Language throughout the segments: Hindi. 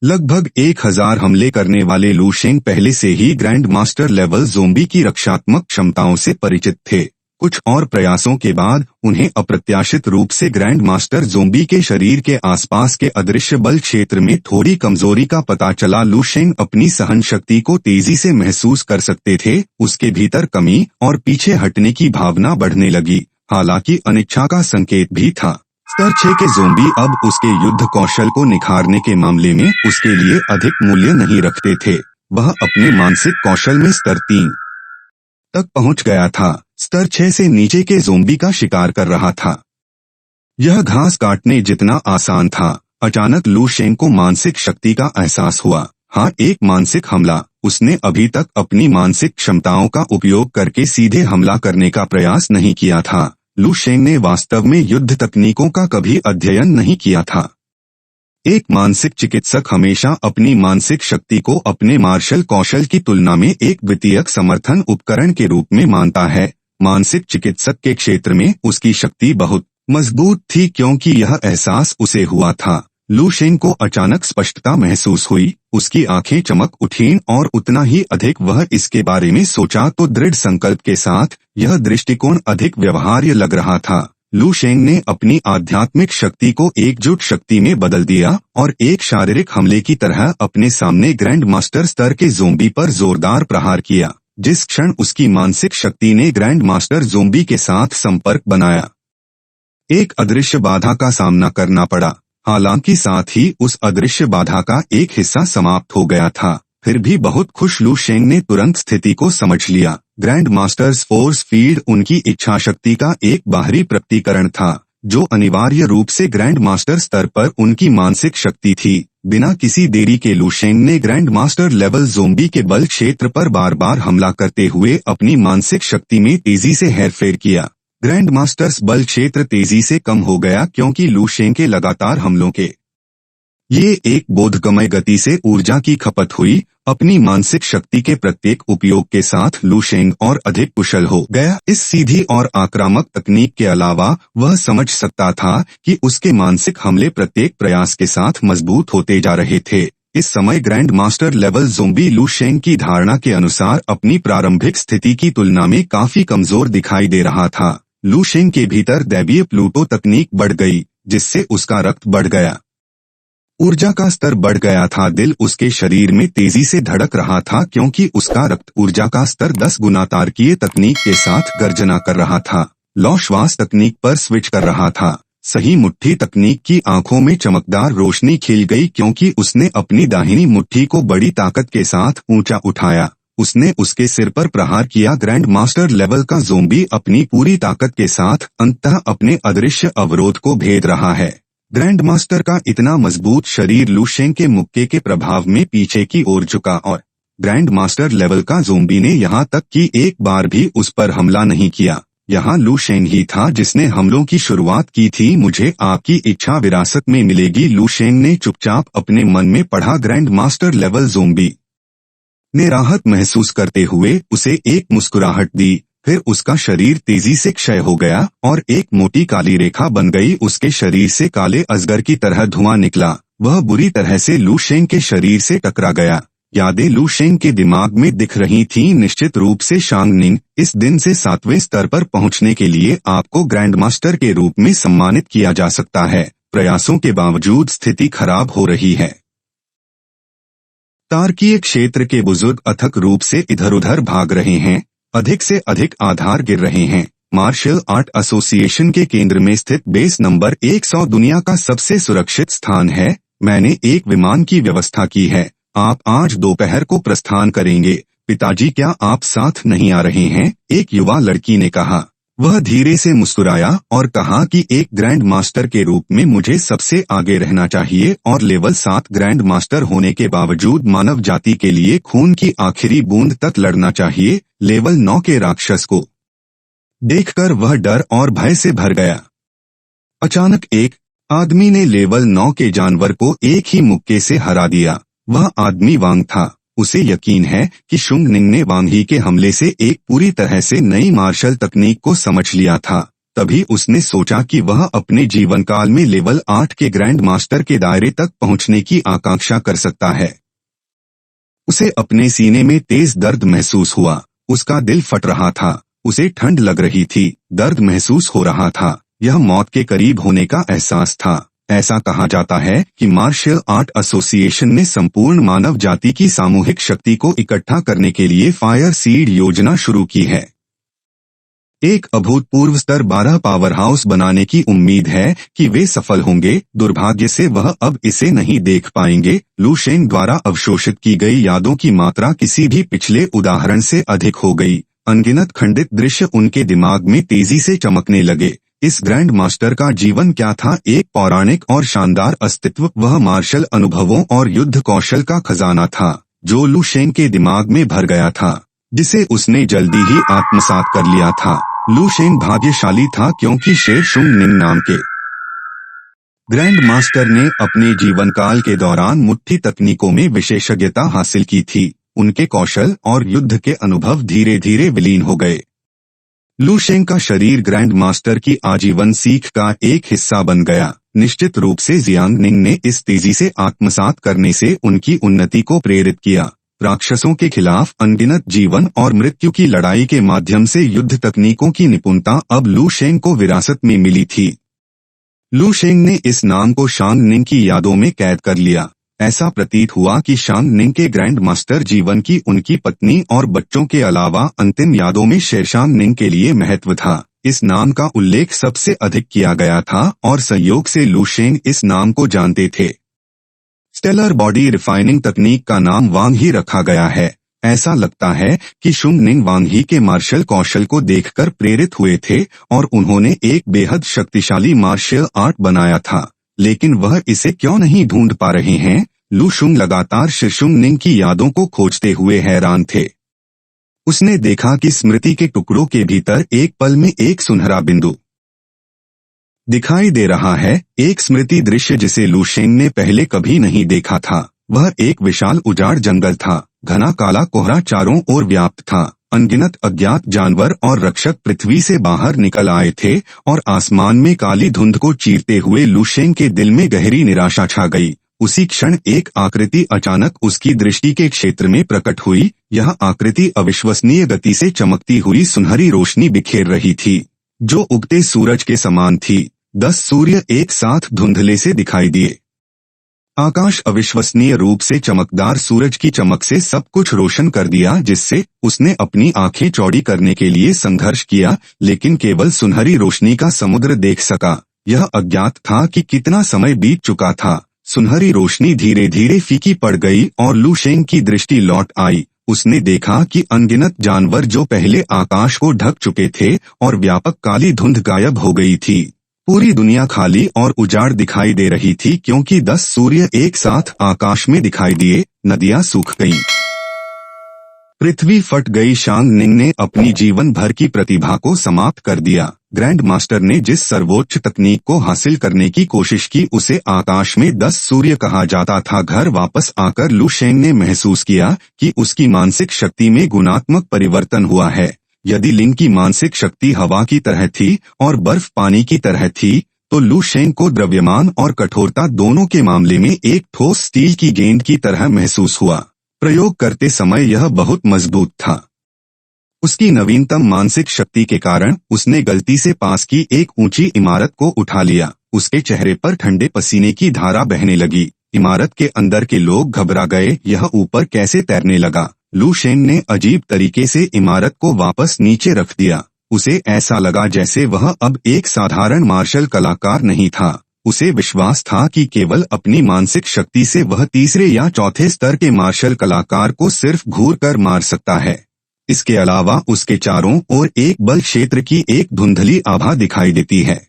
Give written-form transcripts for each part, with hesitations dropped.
लगभग 1000 हमले करने वाले लू शेंग पहले से ही ग्रैंड मास्टर लेवल ज़ोंबी की रक्षात्मक क्षमताओं से परिचित थे। कुछ और प्रयासों के बाद उन्हें अप्रत्याशित रूप से ग्रैंड मास्टर ज़ोंबी के शरीर के आसपास के अदृश्य बल क्षेत्र में थोड़ी कमजोरी का पता चला। लू शेंग अपनी सहन शक्ति को तेजी से महसूस कर सकते थे। उसके भीतर कमी और पीछे हटने की भावना बढ़ने लगी, हालांकि अनिच्छा का संकेत भी था। स्तर 6 के ज़ोंबी अब उसके युद्ध कौशल को निखारने के मामले में उसके लिए अधिक मूल्य नहीं रखते थे। वह अपने मानसिक कौशल में स्तर 3 तक पहुंच गया था। स्तर 6 से नीचे के ज़ोंबी का शिकार कर रहा था। यह घास काटने जितना आसान था। अचानक लू शेंग को मानसिक शक्ति का एहसास हुआ। हाँ, एक मानसिक हमला। उसने अभी तक अपनी मानसिक क्षमताओं का उपयोग करके सीधे हमला करने का प्रयास नहीं किया था। लू शेंग ने वास्तव में युद्ध तकनीकों का कभी अध्ययन नहीं किया था। एक मानसिक चिकित्सक हमेशा अपनी मानसिक शक्ति को अपने मार्शल कौशल की तुलना में एक द्वितीयक समर्थन उपकरण के रूप में मानता है। मानसिक चिकित्सक के क्षेत्र में उसकी शक्ति बहुत मजबूत थी, क्योंकि यह एहसास उसे हुआ था। लू शेंग को अचानक स्पष्टता महसूस हुई। उसकी आंखें चमक उठीं और उतना ही अधिक वह इसके बारे में सोचा तो दृढ़ संकल्प के साथ यह दृष्टिकोण अधिक व्यवहार्य लग रहा था। लू शेंग ने अपनी आध्यात्मिक शक्ति को एकजुट शक्ति में बदल दिया और एक शारीरिक हमले की तरह अपने सामने ग्रैंड मास्टर स्तर के ज़ोंबी पर जोरदार प्रहार किया। जिस क्षण उसकी मानसिक शक्ति ने ग्रैंड मास्टर ज़ोंबी के साथ संपर्क बनाया, एक अदृश्य बाधा का सामना करना पड़ा। हालांकि साथ ही उस अदृश्य बाधा का एक हिस्सा समाप्त हो गया था। फिर भी बहुत खुश लू शेंग ने तुरंत स्थिति को समझ लिया। ग्रैंड मास्टर्स फोर्स फील्ड उनकी इच्छा शक्ति का एक बाहरी प्रकटीकरण था, जो अनिवार्य रूप से ग्रैंड मास्टर स्तर पर उनकी मानसिक शक्ति थी। बिना किसी देरी के लू शेंग ने ग्रैंड मास्टर लेवल ज़ोंबी के बल क्षेत्र पर बार बार हमला करते हुए अपनी मानसिक शक्ति में तेजी से हेरफेर किया। ग्रैंड मास्टर्स बल क्षेत्र तेजी से कम हो गया, क्योंकि लू शेंग के लगातार हमलों के ये एक बोधगमय गति से ऊर्जा की खपत हुई। अपनी मानसिक शक्ति के प्रत्येक उपयोग के साथ लू शेंग और अधिक कुशल हो गया। इस सीधी और आक्रामक तकनीक के अलावा वह समझ सकता था कि उसके मानसिक हमले प्रत्येक प्रयास के साथ मजबूत होते जा रहे थे। इस समय ग्रैंड मास्टर लेवल ज़ोंबी लू शेंग की धारणा के अनुसार अपनी प्रारंभिक स्थिति की तुलना में काफी कमजोर दिखाई दे रहा था। लू शेंग के भीतर दैवीय प्लूटो तकनीक बढ़ गई, जिससे उसका रक्त बढ़ गया, ऊर्जा का स्तर बढ़ गया था। दिल उसके शरीर में तेजी से धड़क रहा था, क्योंकि उसका रक्त ऊर्जा का स्तर 10 गुना तारकीय तकनीक के साथ गर्जना कर रहा था। लौ श्वास तकनीक पर स्विच कर रहा था। सही मुट्ठी तकनीक की आंखों में चमकदार रोशनी खिल गई, क्योंकि उसने अपनी दाहिनी मुट्ठी को बड़ी ताकत के साथ ऊंचा उठाया। उसने उसके सिर पर प्रहार किया। ग्रैंड मास्टर लेवल का ज़ोंबी अपनी पूरी ताकत के साथ अंततः अपने अदृश्य अवरोध को भेद रहा है। ग्रैंड मास्टर का इतना मजबूत शरीर लू शेंग के मुक्के के प्रभाव में पीछे की ओर झुका और ग्रैंड मास्टर लेवल का ज़ोंबी ने यहाँ तक कि एक बार भी उस पर हमला नहीं किया। यहाँ लू शेंग ही था जिसने हमलों की शुरुआत की थी। मुझे आपकी इच्छा विरासत में मिलेगी, लू शेंग ने चुपचाप अपने मन में पढ़ा। ग्रैंड मास्टर लेवल ज़ोंबी ने राहत महसूस करते हुए उसे एक मुस्कुराहट दी। फिर उसका शरीर तेजी से क्षय हो गया और एक मोटी काली रेखा बन गई। उसके शरीर से काले अजगर की तरह धुआं निकला। वह बुरी तरह से लू शेंग के शरीर से टकरा गया। यादें लू शेंग के दिमाग में दिख रही थीं। निश्चित रूप से शांग निंग, इस दिन से 7वें स्तर पर पहुंचने के लिए आपको ग्रैंड मास्टर के रूप में सम्मानित किया जा सकता है। प्रयासों के बावजूद स्थिति खराब हो रही है। तारकीय क्षेत्र के बुजुर्ग अथक रूप से इधर उधर भाग रहे हैं। अधिक से अधिक आधार गिर रहे हैं। मार्शल आर्ट एसोसिएशन के केंद्र में स्थित बेस नंबर 100 दुनिया का सबसे सुरक्षित स्थान है। मैंने एक विमान की व्यवस्था की है। आप आज दोपहर को प्रस्थान करेंगे। पिताजी, क्या आप साथ नहीं आ रहे हैं? एक युवा लड़की ने कहा। वह धीरे से मुस्कुराया और कहा कि एक ग्रैंड मास्टर के रूप में मुझे सबसे आगे रहना चाहिए और लेवल 7 ग्रैंड मास्टर होने के बावजूद मानव जाति के लिए खून की आखिरी बूंद तक लड़ना चाहिए। लेवल 9 के राक्षस को देखकर वह डर और भय से भर गया। अचानक एक आदमी ने लेवल 9 के जानवर को एक ही मुक्के से हरा दिया। वह आदमी वांग था। उसे यकीन है कि शुंग निंग ने वांग ही के हमले से एक पूरी तरह से नई मार्शल तकनीक को समझ लिया था। तभी उसने सोचा कि वह अपने जीवन काल में लेवल 8 के ग्रैंड मास्टर के दायरे तक पहुंचने की आकांक्षा कर सकता है। उसे अपने सीने में तेज दर्द महसूस हुआ। उसका दिल फट रहा था। उसे ठंड लग रही थी, दर्द महसूस हो रहा था। यह मौत के करीब होने का एहसास था। ऐसा कहा जाता है कि मार्शल आर्ट एसोसिएशन ने संपूर्ण मानव जाति की सामूहिक शक्ति को इकट्ठा करने के लिए फायर सीड योजना शुरू की है। एक अभूतपूर्व स्तर 12 पावर हाउस बनाने की उम्मीद है कि वे सफल होंगे। दुर्भाग्य से वह अब इसे नहीं देख पाएंगे। लू शेंग द्वारा अवशोषित की गई यादों की मात्रा किसी भी पिछले उदाहरण से अधिक हो गई। अनगिनत खंडित दृश्य उनके दिमाग में तेजी से चमकने लगे। इस ग्रैंड मास्टर का जीवन क्या था? एक पौराणिक और शानदार अस्तित्व। वह मार्शल अनुभवों और युद्ध कौशल का खजाना था जो लू शेंग के दिमाग में भर गया था, जिसे उसने जल्दी ही आत्मसात कर लिया था। लू शेंग भाग्यशाली था क्योंकि शे शुंग निंग नाम के ग्रैंड मास्टर ने अपने जीवन काल के दौरान मुट्ठी तकनीकों में विशेषज्ञता हासिल की थी। उनके कौशल और युद्ध के अनुभव धीरे धीरे विलीन हो गए। लू शेंग का शरीर ग्रैंड मास्टर की आजीवन सीख का एक हिस्सा बन गया। निश्चित रूप से जियांग निंग ने इस तेजी से आत्मसात करने से उनकी उन्नति को प्रेरित किया। राक्षसों के खिलाफ अनगिनत जीवन और मृत्यु की लड़ाई के माध्यम से युद्ध तकनीकों की निपुणता अब लू शेंग को विरासत में मिली थी। लू शेंग ने इस नाम को शांग निंग की यादों में कैद कर लिया। ऐसा प्रतीत हुआ कि शांग निंग के ग्रैंड मास्टर जीवन की उनकी पत्नी और बच्चों के अलावा अंतिम यादों में शेरशांग निंग के लिए महत्व था। इस नाम का उल्लेख सबसे अधिक किया गया था और संयोग से लू शेंग इस नाम को जानते थे। स्टेलर बॉडी रिफाइनिंग तकनीक का नाम वांग ही रखा गया है। ऐसा लगता है कि शुंग निंग वांग ही के मार्शल कौशल को देखकर प्रेरित हुए थे और उन्होंने एक बेहद शक्तिशाली मार्शल आर्ट बनाया था, लेकिन वह इसे क्यों नहीं ढूंढ पा रहे हैं? लू शुंग लगातार शिशुंग निंग की यादों को खोजते हुए हैरान थे। उसने देखा कि स्मृति के टुकड़ों के भीतर एक पल में एक सुनहरा बिंदु दिखाई दे रहा है। एक स्मृति दृश्य जिसे लू शेंग ने पहले कभी नहीं देखा था। वह एक विशाल उजाड़ जंगल था। घना काला कोहरा चारों ओर व्याप्त था। अनगिनत अज्ञात जानवर और रक्षक पृथ्वी से बाहर निकल आए थे और आसमान में काली धुंध को चीरते हुए लू शेंग के दिल में गहरी निराशा छा गई। उसी क्षण एक आकृति अचानक उसकी दृष्टि के क्षेत्र में प्रकट हुई। यह आकृति अविश्वसनीय गति से चमकती हुई सुनहरी रोशनी बिखेर रही थी, जो उगते सूरज के समान थी। 10 सूर्य एक साथ धुंधले से दिखाई दिए। आकाश अविश्वसनीय रूप से चमकदार सूरज की चमक से सब कुछ रोशन कर दिया, जिससे उसने अपनी आंखें चौड़ी करने के लिए संघर्ष किया, लेकिन केवल सुनहरी रोशनी का समुद्र देख सका। यह अज्ञात था कि कितना समय बीत चुका था। सुनहरी रोशनी धीरे धीरे फीकी पड़ गई और लू शेंग की दृष्टि लौट आई। उसने देखा कि अनगिनत जानवर जो पहले आकाश को ढक चुके थे और व्यापक काली धुंध गायब हो गई थी। पूरी दुनिया खाली और उजाड़ दिखाई दे रही थी क्योंकि 10 सूर्य एक साथ आकाश में दिखाई दिए। नदियां सूख गईं। पृथ्वी फट गई। शांग निंग ने अपनी जीवन भर की प्रतिभा को समाप्त कर दिया। ग्रैंड मास्टर ने जिस सर्वोच्च तकनीक को हासिल करने की कोशिश की उसे आकाश में 10 सूर्य कहा जाता था। घर वापस आकर लू शेंग ने महसूस किया कि उसकी मानसिक शक्ति में गुणात्मक परिवर्तन हुआ है। यदि लिंग की मानसिक शक्ति हवा की तरह थी और बर्फ पानी की तरह थी, तो लू शेंग को द्रव्यमान और कठोरता दोनों के मामले में एक ठोस स्टील की गेंद की तरह महसूस हुआ। प्रयोग करते समय यह बहुत मजबूत था। उसकी नवीनतम मानसिक शक्ति के कारण उसने गलती से पास की एक ऊंची इमारत को उठा लिया। उसके चेहरे पर ठंडे पसीने की धारा बहने लगी। इमारत के अंदर के लोग घबरा गए। यह ऊपर कैसे तैरने लगा? लू शेंग ने अजीब तरीके से इमारत को वापस नीचे रख दिया। उसे ऐसा लगा जैसे वह अब एक साधारण मार्शल कलाकार नहीं था। उसे विश्वास था कि केवल अपनी मानसिक शक्ति से वह तीसरे या चौथे स्तर के मार्शल कलाकार को सिर्फ घूर कर मार सकता है। इसके अलावा उसके चारों ओर एक बल क्षेत्र की एक धुंधली आभा दिखाई देती है।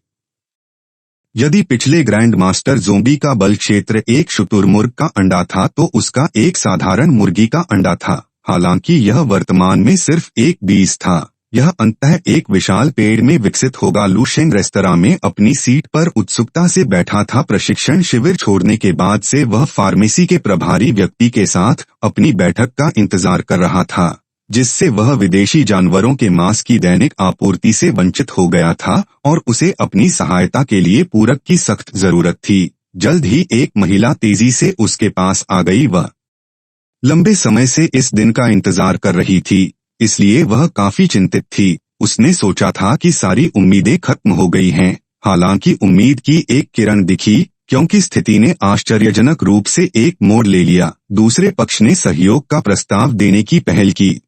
यदि पिछले ग्रैंड मास्टर ज़ोंबी का बल क्षेत्र एक शुतुरमुर्ग का अंडा था, तो उसका एक साधारण मुर्गी का अंडा था। हालांकि यह वर्तमान में सिर्फ एक बीज था। यह अंततः एक विशाल पेड़ में विकसित होगा। लू शेंग रेस्तरां में अपनी सीट पर उत्सुकता से बैठा था। प्रशिक्षण शिविर छोड़ने के बाद से वह फार्मेसी के प्रभारी व्यक्ति के साथ अपनी बैठक का इंतजार कर रहा था। जिससे वह विदेशी जानवरों के मांस की दैनिक आपूर्ति से वंचित हो गया था और उसे अपनी सहायता के लिए पूरक की सख्त जरूरत थी। जल्द ही एक महिला तेजी से उसके पास आ गई। वह लंबे समय से इस दिन का इंतजार कर रही थी, इसलिए वह काफी चिंतित थी। उसने सोचा था कि सारी उम्मीदें खत्म हो गई हैं। हालांकि उम्मीद की एक किरण दिखी, क्योंकि स्थिति ने आश्चर्यजनक रूप से एक मोड़ ले लिया। दूसरे पक्ष ने सहयोग का प्रस्ताव देने की पहल की।